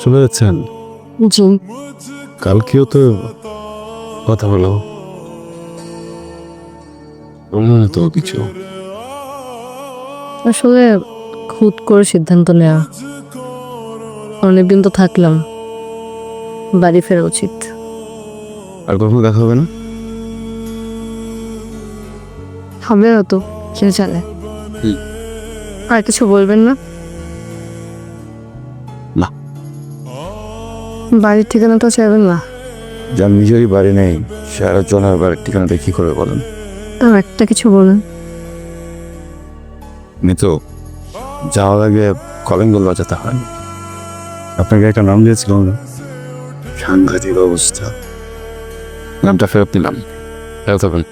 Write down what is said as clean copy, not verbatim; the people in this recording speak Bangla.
চলে যাচ্ছেন? জি। কালকেও তো কথা বলো, মনে হয় তো কিছু। আসলে হুট করে সিদ্ধান্ত নেওয়া, অনেকদিন তো থাকলাম, বাড়ি ফেরা উচিত। আর কখনো দেখা হবে না? হবে না তো, কে জানে। আর কিছু বলবেন না? না। বাড়ির ঠিকানা তো চাইবেন না? যার নিজেরই বাড়ি নেই সে আর জনের বাড়ির ঠিকানাটা কি করে বলেন? তাও একটা কিছু বলেন। মিতো, যাওয়ার আগে কলিং বেল বাজাতে হয়। আপনাকে একটা নাম দিয়েছিলাম না? সাংঘাতিক অবস্থা, নামটা ফেরত নিলাম। ফেরত হবেন।